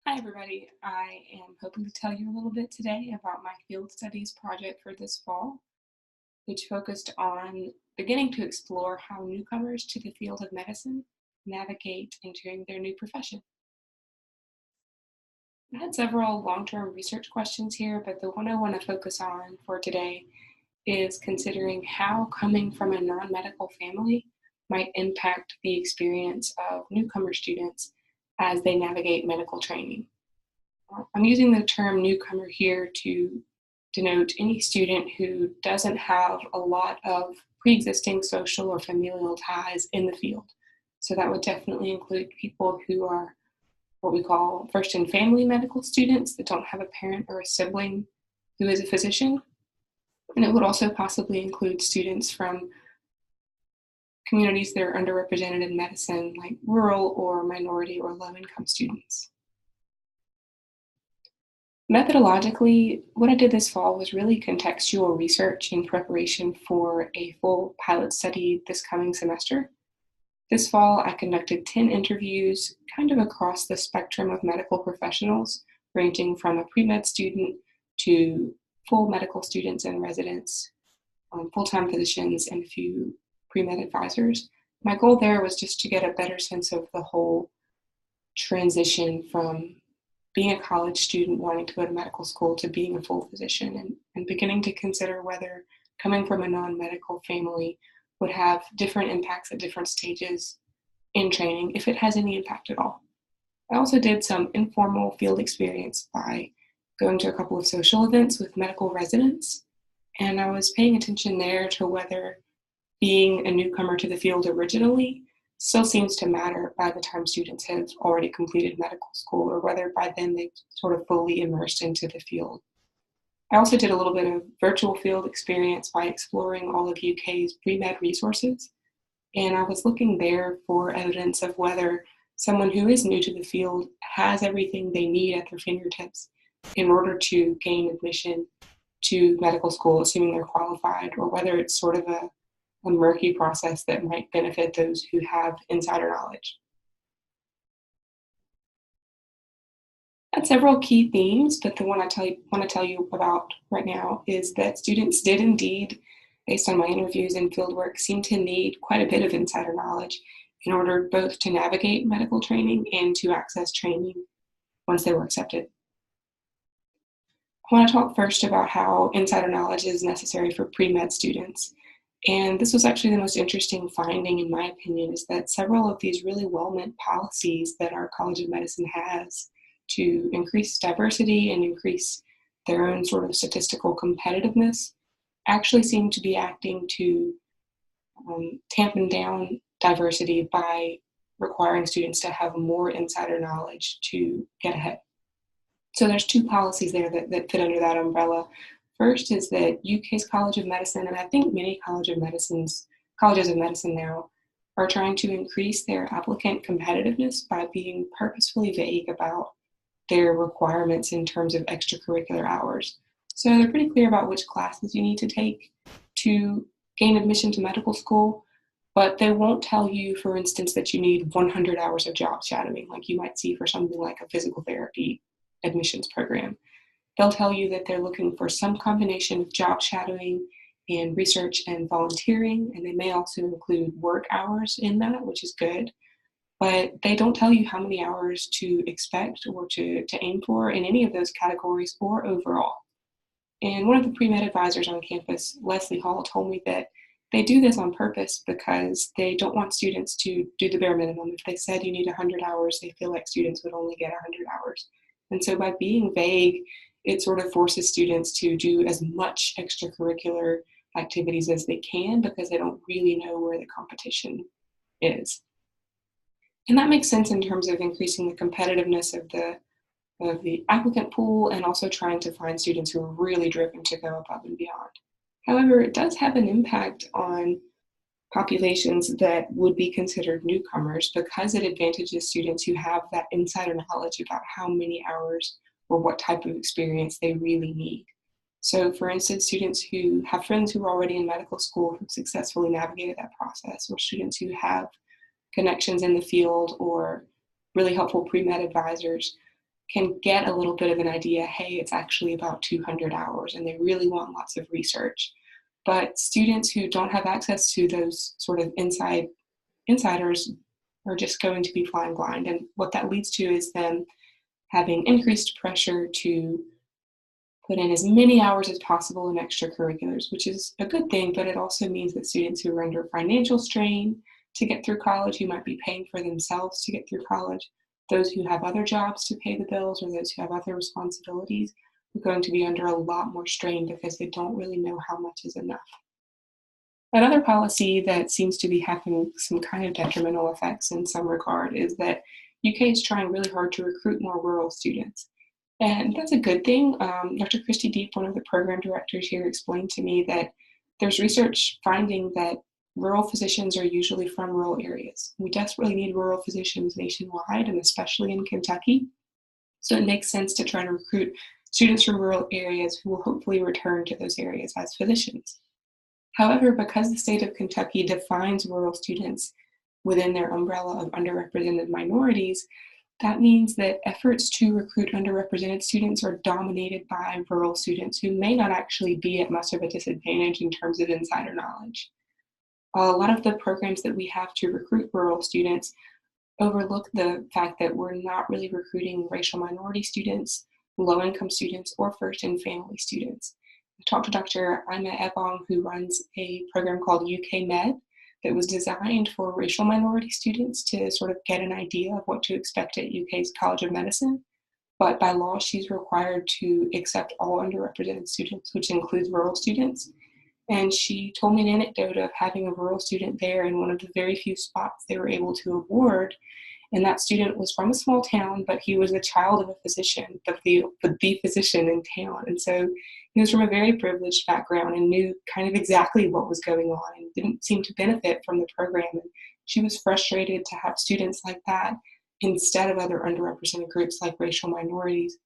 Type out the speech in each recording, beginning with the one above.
Hi, everybody. I am hoping to tell you a little bit today about my field studies project for this fall, which focused on beginning to explore how newcomers to the field of medicine navigate entering their new profession. I had several long-term research questions here, but the one I want to focus on for today is considering how coming from a non-medical family might impact the experience of newcomer students as they navigate medical training. I'm using the term newcomer here to denote any student who doesn't have a lot of pre-existing social or familial ties in the field. So that would definitely include people who are what we call first in family medical students that don't have a parent or a sibling who is a physician. And it would also possibly include students from communities that are underrepresented in medicine, like rural or minority or low income students. Methodologically, what I did this fall was really contextual research in preparation for a full pilot study this coming semester. This fall, I conducted 10 interviews kind of across the spectrum of medical professionals, ranging from a pre-med student to full medical students and residents, full-time physicians, and a few pre-med advisors. My goal there was just to get a better sense of the whole transition from being a college student wanting to go to medical school to being a full physician and beginning to consider whether coming from a non-medical family would have different impacts at different stages in training, if it has any impact at all. I also did some informal field experience by going to a couple of social events with medical residents, and I was paying attention there to whether being a newcomer to the field originally still seems to matter by the time students have already completed medical school, or whether by then they've sort of fully immersed into the field. I also did a little bit of virtual field experience by exploring all of UK's pre-med resources, and I was looking there for evidence of whether someone who is new to the field has everything they need at their fingertips in order to gain admission to medical school, assuming they're qualified, or whether it's sort of a murky process that might benefit those who have insider knowledge. I had several key themes, but the one want to tell you about right now is that students did indeed, based on my interviews and fieldwork, seem to need quite a bit of insider knowledge in order both to navigate medical training and to access training once they were accepted. I want to talk first about how insider knowledge is necessary for pre-med students. And this was actually the most interesting finding, in my opinion, is that several of these really well-meant policies that our College of Medicine has to increase diversity and increase their own sort of statistical competitiveness actually seem to be acting to tampen down diversity by requiring students to have more insider knowledge to get ahead. So there's two policies there that fit under that umbrella. First is that UK's College of Medicine, and I think many colleges of medicine now, are trying to increase their applicant competitiveness by being purposefully vague about their requirements in terms of extracurricular hours. So they're pretty clear about which classes you need to take to gain admission to medical school, but they won't tell you, for instance, that you need 100 hours of job shadowing, like you might see for something like a physical therapy admissions program. They'll tell you that they're looking for some combination of job shadowing and research and volunteering, and they may also include work hours in that, which is good. But they don't tell you how many hours to expect or to aim for in any of those categories or overall. And one of the pre-med advisors on campus, Leslie Hall, told me that they do this on purpose because they don't want students to do the bare minimum. If they said you need 100 hours, they feel like students would only get 100 hours. And so by being vague, it sort of forces students to do as much extracurricular activities as they can because they don't really know where the competition is. And that makes sense in terms of increasing the competitiveness of the applicant pool and also trying to find students who are really driven to go above and beyond. However, it does have an impact on populations that would be considered newcomers because it advantages students who have that insider knowledge about how many hours or what type of experience they really need. So for instance, students who have friends who are already in medical school who successfully navigated that process, or students who have connections in the field or really helpful pre-med advisors, can get a little bit of an idea, hey, it's actually about 200 hours, and they really want lots of research. But students who don't have access to those sort of insiders are just going to be flying blind. And what that leads to is them having increased pressure to put in as many hours as possible in extracurriculars, which is a good thing, but it also means that students who are under financial strain to get through college, who might be paying for themselves to get through college, those who have other jobs to pay the bills, or those who have other responsibilities, are going to be under a lot more strain because they don't really know how much is enough. Another policy that seems to be having some kind of detrimental effects in some regard is that UK is trying really hard to recruit more rural students. And that's a good thing. Dr. Christy Deep, one of the program directors here, explained to me that there's research finding that rural physicians are usually from rural areas. We desperately need rural physicians nationwide, and especially in Kentucky. So it makes sense to try to recruit students from rural areas who will hopefully return to those areas as physicians. However, because the state of Kentucky defines rural students within their umbrella of underrepresented minorities, that means that efforts to recruit underrepresented students are dominated by rural students who may not actually be at much of a disadvantage in terms of insider knowledge. A lot of the programs that we have to recruit rural students overlook the fact that we're not really recruiting racial minority students, low-income students, or first and family students. I talked to Dr. Ima Ebong, who runs a program called UK Med that was designed for racial minority students to sort of get an idea of what to expect at UK's College of Medicine. But by law, she's required to accept all underrepresented students, which includes rural students. And she told me an anecdote of having a rural student there in one of the very few spots they were able to award. And that student was from a small town, but he was the child of a physician, the physician in town. And so he was from a very privileged background and knew kind of exactly what was going on and didn't seem to benefit from the program. And she was frustrated to have students like that instead of other underrepresented groups like racial minorities.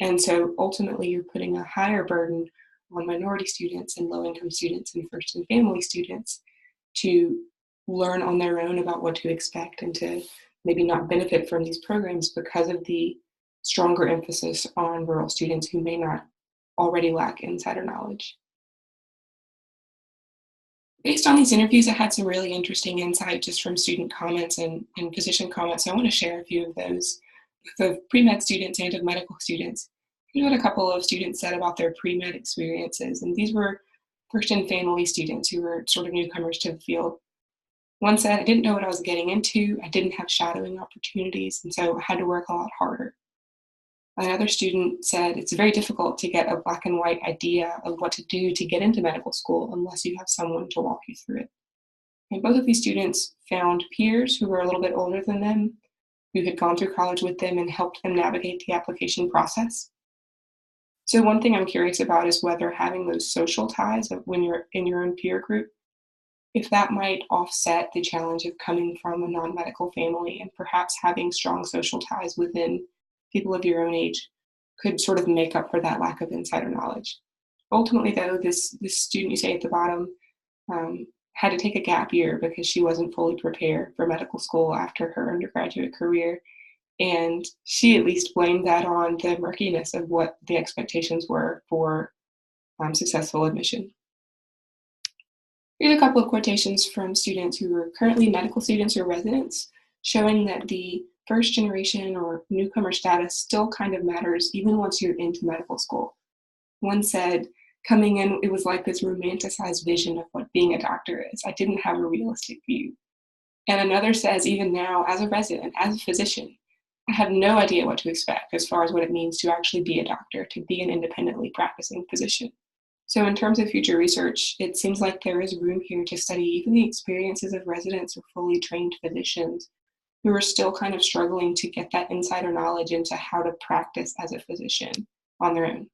And so ultimately, you're putting a higher burden on minority students and low-income students and first and family students to learn on their own about what to expect and to maybe not benefit from these programs because of the stronger emphasis on rural students who may not already lack insider knowledge. Based on these interviews, I had some really interesting insight just from student comments and physician comments. So I want to share a few of those, both of pre-med students and of medical students. Here's what a couple of students said about their pre-med experiences, and these were first and family students who were sort of newcomers to the field. One said, I didn't know what I was getting into, I didn't have shadowing opportunities, and so I had to work a lot harder. Another student said, it's very difficult to get a black and white idea of what to do to get into medical school unless you have someone to walk you through it. And both of these students found peers who were a little bit older than them, who had gone through college with them and helped them navigate the application process. So one thing I'm curious about is whether having those social ties of when you're in your own peer group, if that might offset the challenge of coming from a non-medical family and perhaps having strong social ties within people of your own age could sort of make up for that lack of insider knowledge. Ultimately, though, this student you say at the bottom had to take a gap year because she wasn't fully prepared for medical school after her undergraduate career. And she at least blamed that on the murkiness of what the expectations were for successful admission. Here's a couple of quotations from students who are currently medical students or residents, showing that the first generation or newcomer status still kind of matters even once you're into medical school. One said, coming in, it was like this romanticized vision of what being a doctor is. I didn't have a realistic view. And another says, even now, as a resident, as a physician, I have no idea what to expect as far as what it means to actually be a doctor, to be an independently practicing physician. So in terms of future research, it seems like there is room here to study even the experiences of residents or fully trained physicians who are still kind of struggling to get that insider knowledge into how to practice as a physician on their own.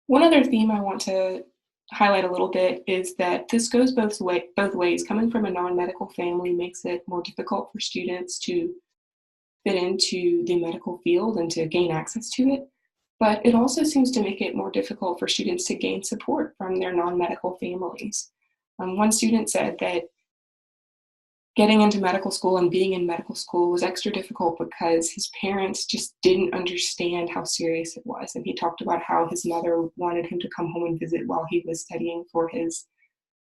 One other theme I want to highlight a little bit is that this goes both ways. Coming from a non-medical family makes it more difficult for students to fit into the medical field and to gain access to it. But it also seems to make it more difficult for students to gain support from their non-medical families. One student said that getting into medical school and being in medical school was extra difficult because his parents just didn't understand how serious it was. And he talked about how his mother wanted him to come home and visit while he was studying for his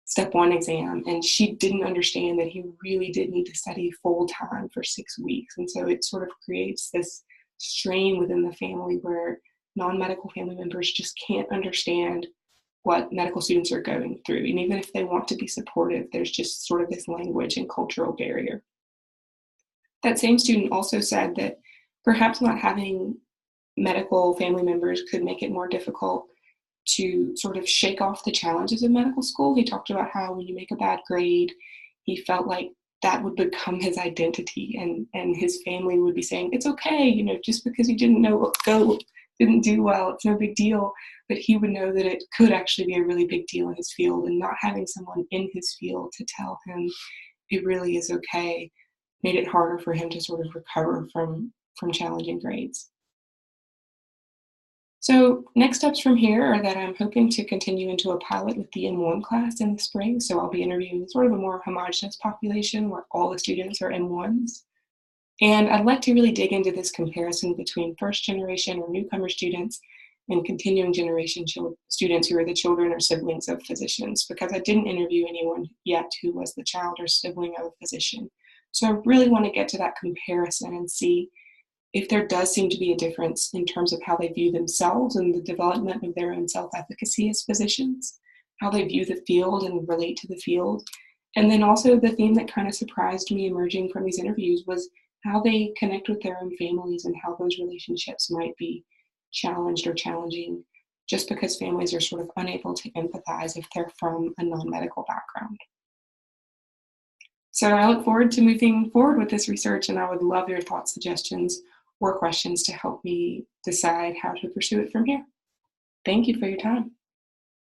step one exam. And she didn't understand that he really did need to study full time for 6 weeks. And so it sort of creates this strain within the family where non-medical family members just can't understand what medical students are going through. And even if they want to be supportive, there's just sort of this language and cultural barrier. That same student also said that perhaps not having medical family members could make it more difficult to sort of shake off the challenges of medical school. He talked about how when you make a bad grade, he felt like that would become his identity, and his family would be saying, it's okay, just because you didn't do well, it's no big deal. But he would know that it could actually be a really big deal in his field, and not having someone in his field to tell him it really is okay made it harder for him to sort of recover from challenging grades. So next steps from here are that I'm hoping to continue into a pilot with the M1 class in the spring. So I'll be interviewing sort of a more homogenous population where all the students are M1s. And I'd like to really dig into this comparison between first generation or newcomer students and continuing generation students who are the children or siblings of physicians, because I didn't interview anyone yet who was the child or sibling of a physician. So I really want to get to that comparison and see if there does seem to be a difference in terms of how they view themselves and the development of their own self-efficacy as physicians, how they view the field and relate to the field. And then also the theme that kind of surprised me emerging from these interviews was how they connect with their own families and how those relationships might be challenged or challenging just because families are sort of unable to empathize if they're from a non-medical background. So I look forward to moving forward with this research, and I would love your thoughts, suggestions, or questions to help me decide how to pursue it from here. Thank you for your time.